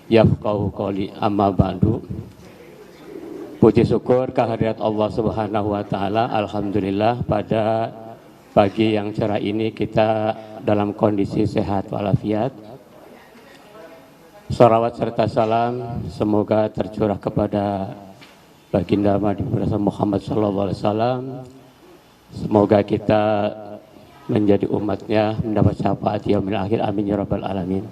yafqahu qawli amma ba'du. Puji syukur kehadirat Allah Subhanahu wa taala. Alhamdulillah pada pagi yang cerah ini kita dalam kondisi sehat walafiat. Shalawat serta salam semoga tercurah kepada baginda Muhammad sallallahu alaihi wasallam. Semoga kita menjadi umatnya mendapat syafaat yaumil akhir, amin ya rabbal alamin.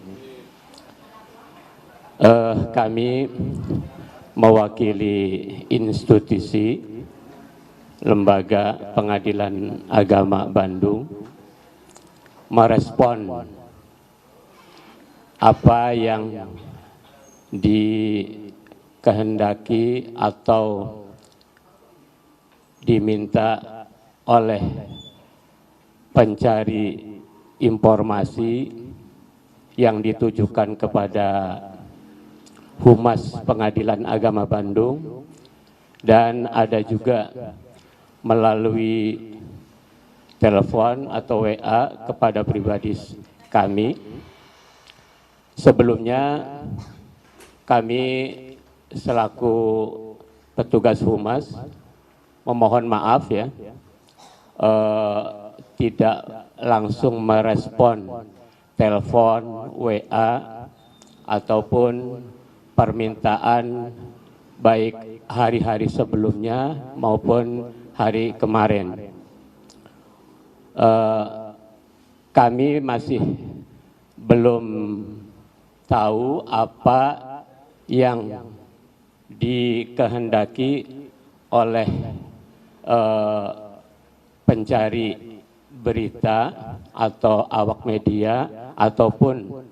Kami mewakili institusi Lembaga Pengadilan Agama Bandung merespon apa yang dikehendaki atau diminta oleh pencari informasi yang ditujukan kepada Humas Pengadilan Agama Bandung, dan ada juga melalui telepon atau WA kepada pribadi kami. Sebelumnya kami selaku petugas Humas memohon maaf ya, tidak langsung merespon telepon, WA ataupun permintaan baik hari-hari sebelumnya maupun hari kemarin. Kami masih belum tahu apa yang dikehendaki oleh pencari berita atau awak media ataupun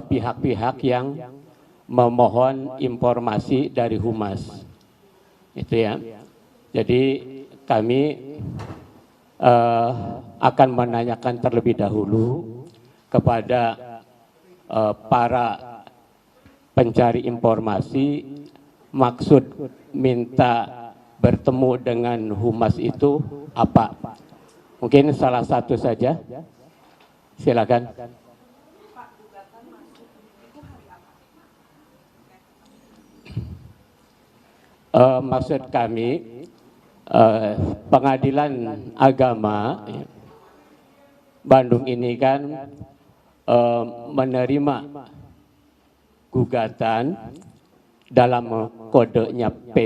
pihak-pihak yang memohon informasi dari Humas, itu ya. Jadi kami akan menanyakan terlebih dahulu kepada para pencari informasi, maksud minta bertemu dengan Humas itu apa? Mungkin salah satu saja, silakan. Maksud kami Pengadilan Agama Bandung ini kan menerima gugatan dalam kodenya P,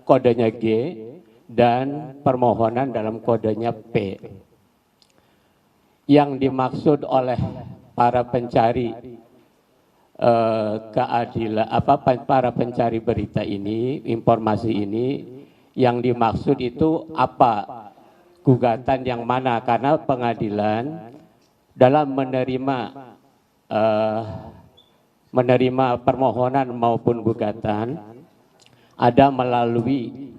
kodenya G, dan permohonan dalam kodenya P. Yang dimaksud oleh para pencari keadilan, para pencari berita ini, informasi ini, yang dimaksud itu apa, gugatan yang mana? Karena pengadilan dalam menerima permohonan maupun gugatan ada melalui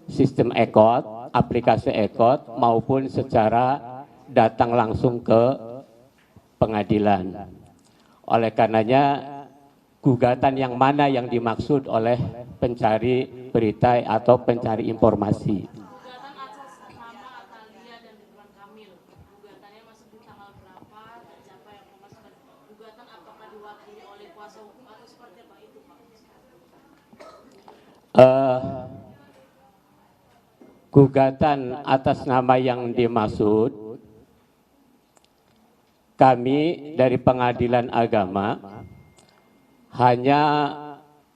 sistem EKOT, aplikasi EKOT, maupun secara datang langsung ke pengadilan. Oleh karenanya gugatan yang mana yang dimaksud oleh pencari berita atau pencari informasi? Gugatan atas nama Atalia dan Ridwan Kamil. Gugatannya masuk di tanggal berapa dan siapa yang memasukkan gugatan, apakah diwakili oleh kuasa hukum atau seperti apa itu, Pak? Gugatan atas nama yang dimaksud, kami dari Pengadilan Agama hanya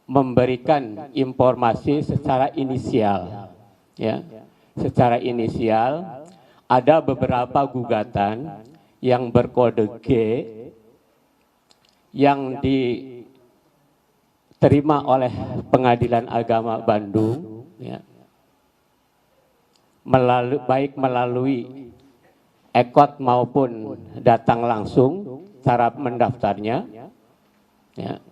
memberikan informasi secara inisial, ya. Secara inisial ada beberapa gugatan yang berkode G yang diterima oleh Pengadilan Agama Bandung, ya. Baik melalui EKOT maupun datang langsung cara mendaftarnya, ya.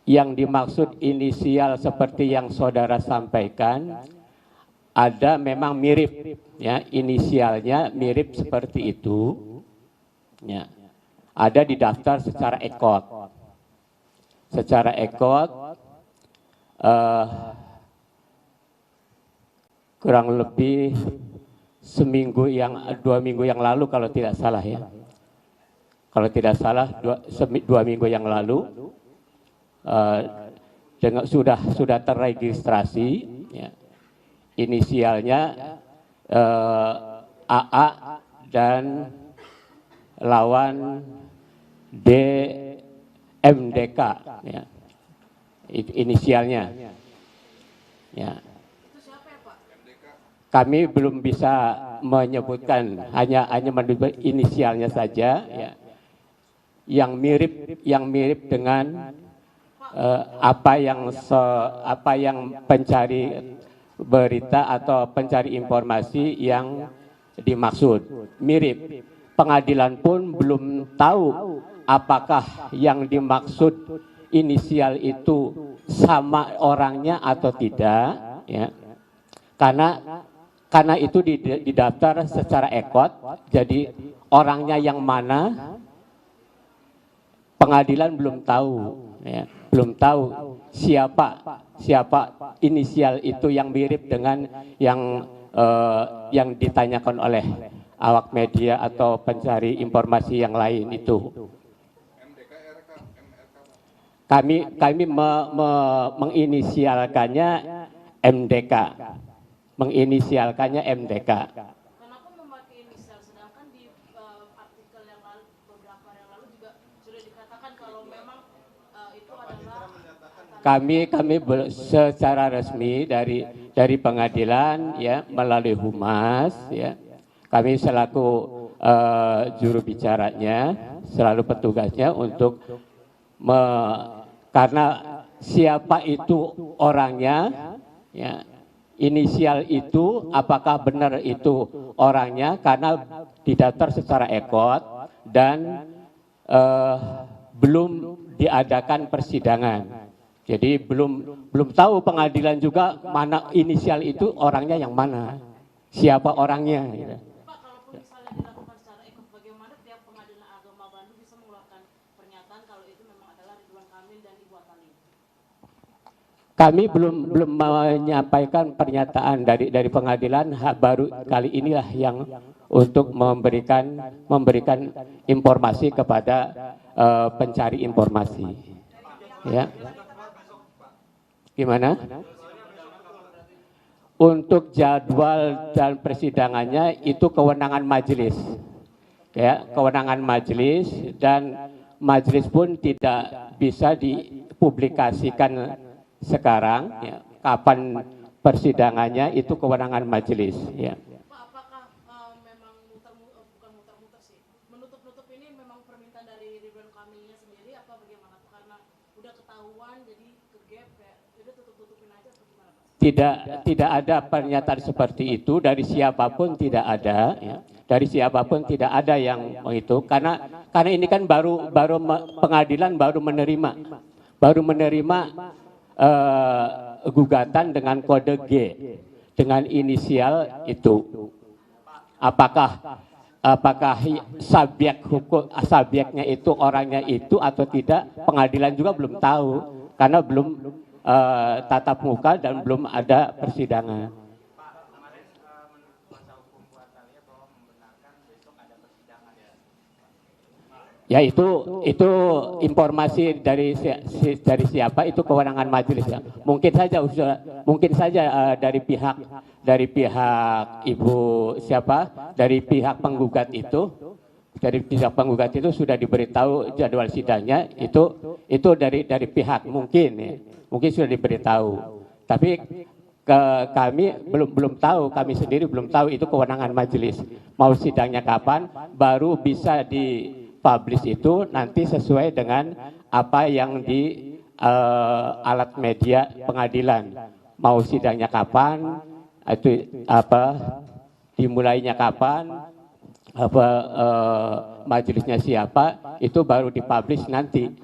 Yang dimaksud inisial seperti yang saudara sampaikan ada memang mirip, ya, inisialnya mirip seperti itu, ya. Ada di daftar secara EKOT. Secara EKOT kurang lebih 2 minggu yang lalu kalau tidak salah, ya. kalau tidak salah 2 minggu yang lalu, sudah terregistrasi, ya, inisialnya AA dan lawan DMDK, ya, itu inisialnya. Ya. Kami belum bisa menyebutkan, hanya menyebut inisialnya saja, ya, yang mirip dengan apa yang pencari berita atau pencari informasi yang dimaksud, mirip. Pengadilan pun belum tahu apakah yang dimaksud inisial itu sama orangnya atau tidak, ya. Karena itu didaftar secara ekot, jadi orangnya yang mana pengadilan belum tahu, ya. Belum tahu siapa inisial itu yang mirip dengan yang ditanyakan oleh awak media atau pencari informasi yang lain itu. Kami menginisialkannya MDK, Kenapa memakai inisial, sedangkan di artikel yang lalu, beberapa yang lalu juga sudah dikatakan kalau memang itu adalah kami secara resmi dari pengadilan, ya, melalui humas, ya, kami selaku juru bicaranya, selalu petugasnya untuk karena siapa itu orangnya, ya, inisial itu apakah benar itu orangnya, karena didaftar secara ekot dan belum diadakan persidangan. Jadi belum tahu pengadilan juga mana inisial itu orangnya yang mana, siapa orangnya, gitu. Pak, kalaupun misalnya dilakukan secara ekot, bagaimana pihak Pengadilan Agama Bandung bisa mengeluarkan pernyataan kalau itu memang adalah Ridwan Kamil dan Ibu Atalia? Kami belum menyampaikan pernyataan dari pengadilan, baru kali inilah yang untuk memberikan informasi kepada pencari informasi. Ya. Gimana? Untuk jadwal dan persidangannya itu kewenangan majelis, ya, kewenangan majelis, dan majelis pun tidak bisa dipublikasikan sekarang, ya. Kapan persidangannya itu kewenangan majelis, ya. Pak, apakah memang bukan muter-muter sih, menutup-nutup ini memang permintaan dari Ridwan Kamilnya sendiri apa bagaimana? Karena udah ketahuan jadi ke gap, kayak udah tutup-tutupin aja atau gimana, Pak? Tidak ada pernyataan seperti itu dari siapapun, tidak ada, ya. Dari siapapun tidak ada yang itu, karena ini kan pengadilan baru menerima gugatan dengan kode G dengan inisial itu. Apakah subjeknya itu orangnya itu atau tidak, pengadilan juga belum tahu karena belum tatap muka dan belum ada persidangan. Ya, itu informasi dari siapa, itu kewenangan majelis, ya. Mungkin saja dari pihak ibu siapa, dari pihak penggugat itu sudah diberitahu jadwal sidangnya, itu dari pihak mungkin, ya. Mungkin sudah diberitahu. Tapi kami belum tahu, kami sendiri belum tahu itu kewenangan majelis. Mau sidangnya kapan, baru bisa publish itu nanti sesuai dengan apa yang di alat media pengadilan. Mau sidangnya kapan, itu dimulainya kapan, majelisnya siapa, itu baru dipublish nanti.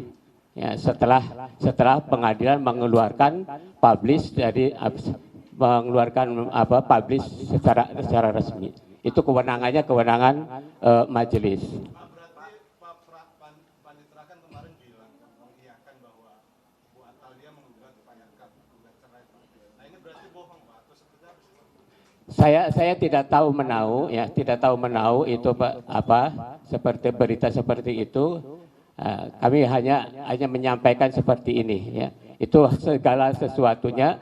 Ya, setelah pengadilan mengeluarkan publish publish secara resmi. Itu kewenangannya majelis. Saya tidak tahu menau ya, tidak tahu menau itu apa seperti berita seperti itu. Kami hanya menyampaikan seperti ini ya. Itu segala sesuatunya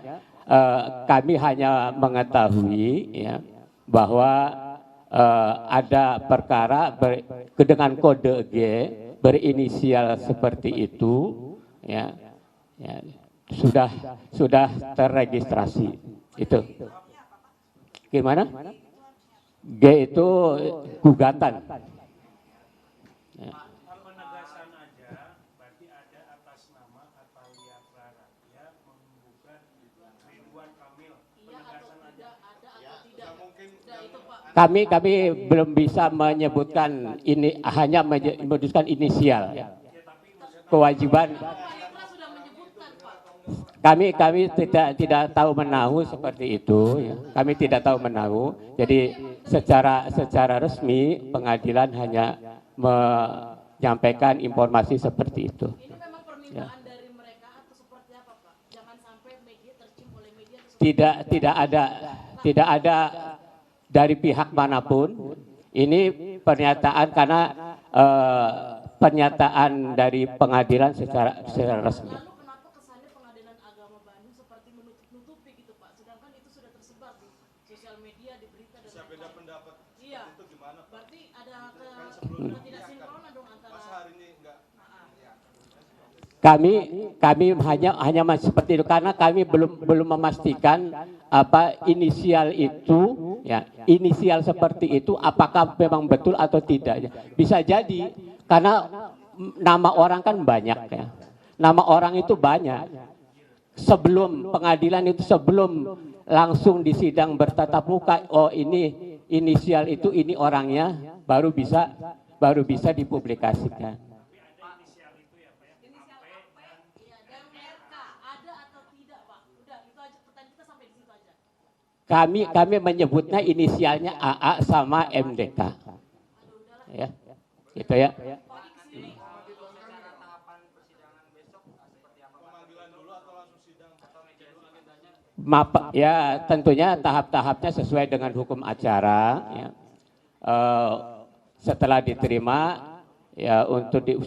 kami hanya mengetahui ya bahwa ada perkara dengan kode G berinisial seperti itu ya, ya sudah terregistrasi itu. Gimana? G itu gugatan. Ya. Penegasan aja, berarti ada atas nama Atalia Clara, ya menggugat Ridwan Kamil. Penegasan aja. Ada atau tidak? Mungkin itu Pak. Kami belum bisa menyebutkan ini, hanya menyebutkan inisial. Ya. Kewajiban. Kami tidak tahu menahu seperti itu. Ya. Kami tidak tahu menahu. Jadi secara resmi pengadilan hanya menyampaikan informasi seperti itu. Ini memang permintaan dari mereka atau seperti apa Pak? Jangan sampai media tercium oleh media. Tidak ada dari pihak manapun. Ini pernyataan karena pernyataan dari pengadilan secara resmi. Lalu kenapa kesannya Pengadilan Agama Bandung seperti menutup-nutupi gitu Pak? Sedangkan itu sudah tersebar di sosial media, di berita dan lain-lain. Beda pendapat. Iya. Itu gimana Pak? Berarti ada tidak sinkronan dong antara. Mas hari ini enggak. Kami hanya seperti itu karena kami belum memastikan apa inisial itu ya, inisial seperti itu apakah memang betul atau tidak. Bisa jadi karena nama orang kan banyak ya. Nama orang itu banyak. Sebelum pengadilan itu, sebelum langsung di sidang bertatap muka, oh ini inisial itu, ini orangnya, baru bisa dipublikasikan. Kami menyebutnya inisialnya AA sama MDK. Ya. Gitu ya. Ya tentunya tahap-tahapnya sesuai dengan hukum acara ya. Setelah diterima ya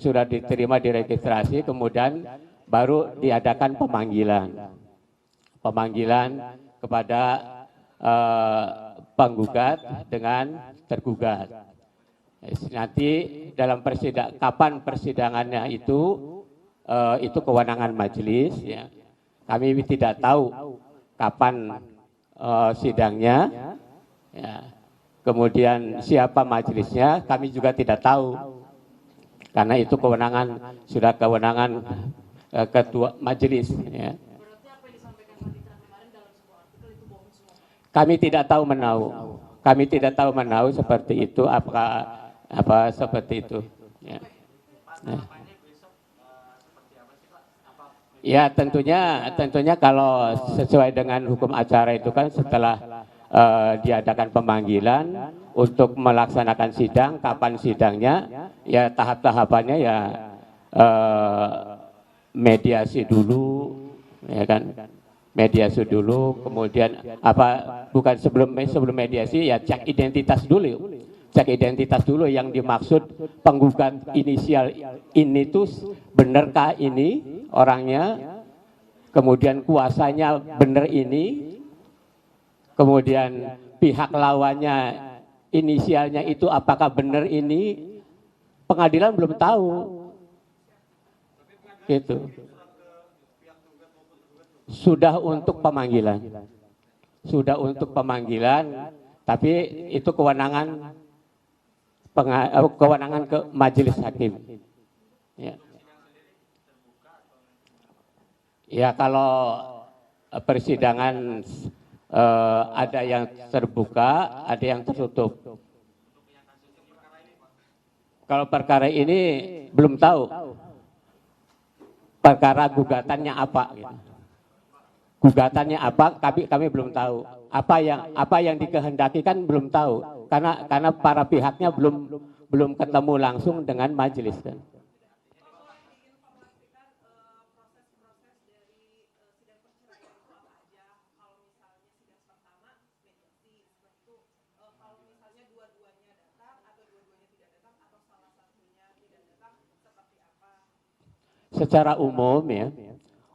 sudah diterima diregistrasi, kemudian baru diadakan pemanggilan kepada penggugat dengan tergugat. Nanti dalam kapan persidangannya itu kewenangan majelis ya. Kami tidak tahu kapan sidangnya ya. Kemudian siapa majelisnya kami juga tidak tahu. Karena itu sudah kewenangan ketua majelis ya. Kami tidak tahu menahu seperti itu, apa seperti itu ya. Ya tentunya kalau sesuai dengan hukum acara itu kan setelah diadakan pemanggilan untuk melaksanakan sidang, kapan sidangnya ya tahap-tahapannya ya mediasi dulu ya kan. Mediasi dulu, kemudian bukan sebelum mediasi ya cek identitas dulu yang dimaksud penggugat inisial ini tuh benarkah ini orangnya, kemudian kuasanya benar ini, kemudian pihak lawannya inisialnya itu apakah benar ini, pengadilan belum tahu gitu. Sudah untuk pemanggilan, tapi itu kewenangan ke majelis hakim. Ya kalau persidangan ada yang terbuka, ada yang tertutup. Kalau perkara ini belum tahu. Perkara gugatannya apa gitu. Gugatannya apa kami belum tahu, apa yang dikehendaki kan belum tahu karena para pihaknya belum ketemu langsung dengan majelis kan. secara umum ya,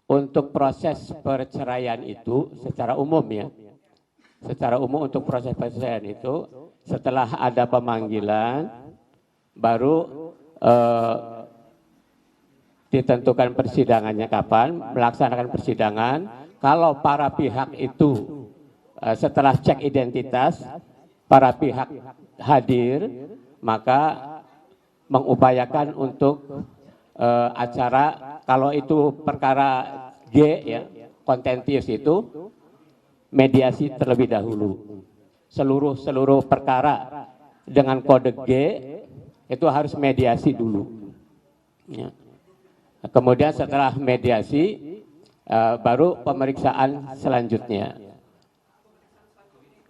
untuk proses perceraian itu secara umum ya, secara umum untuk proses perceraian itu setelah ada pemanggilan baru ditentukan persidangannya kapan, melaksanakan persidangan. Kalau para pihak itu setelah cek identitas, para pihak hadir, maka mengupayakan untuk acara, kalau itu perkara G ya, kontentius itu mediasi terlebih dahulu. Seluruh perkara dengan kode G itu harus mediasi dulu. Ya. Kemudian setelah mediasi baru pemeriksaan selanjutnya.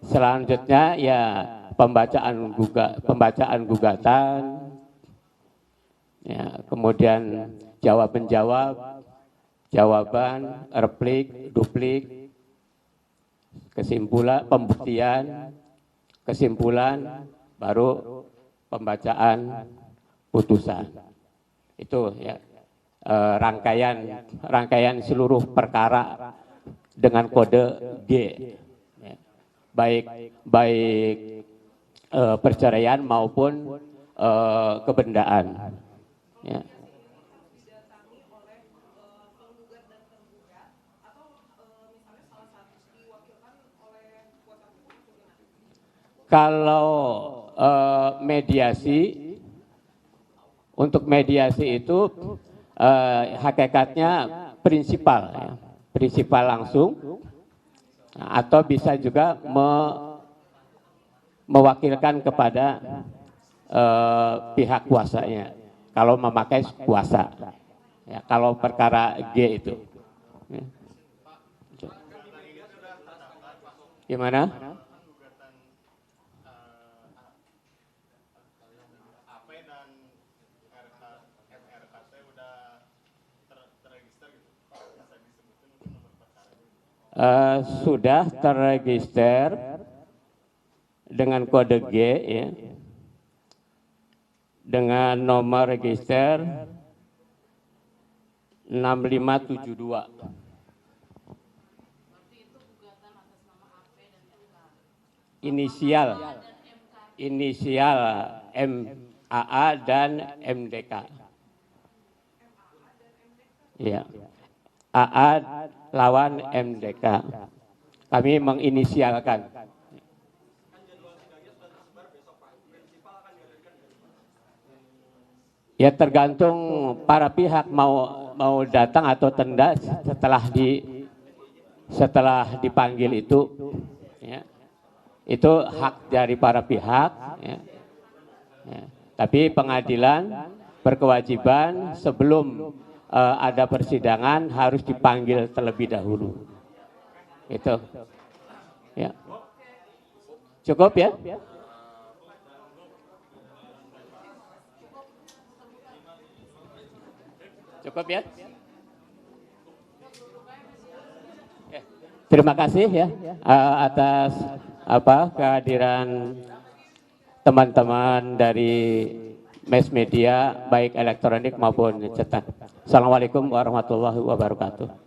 Selanjutnya ya pembacaan gugatan, ya, kemudian jawaban, replik, duplik, kesimpulan, pembuktian, kesimpulan, baru pembacaan putusan. Itu ya rangkaian seluruh perkara dengan kode G, ya. baik perceraian maupun kebendaan. Ya. Kalau mediasi, untuk mediasi itu hakikatnya prinsipal, ya. Prinsipal langsung, atau bisa juga mewakilkan kepada pihak kuasanya. Kalau memakai kuasa, ya, kalau perkara G itu. Ya. Gimana? Sudah terregister dengan kode G ya, dengan nomor register 6572. Inisial MAA dan MDK. Ya. AA lawan MDK. Kami menginisialkan. Ya tergantung para pihak mau datang atau tidak setelah dipanggil itu, ya. Itu hak dari para pihak, ya. Ya. Tapi pengadilan berkewajiban sebelum ada persidangan harus dipanggil terlebih dahulu. Itu. Ya. Cukup ya? Cukup ya? Terima kasih ya atas kehadiran teman-teman dari mass media baik elektronik maupun cetak. Assalamualaikum warahmatullahi wabarakatuh.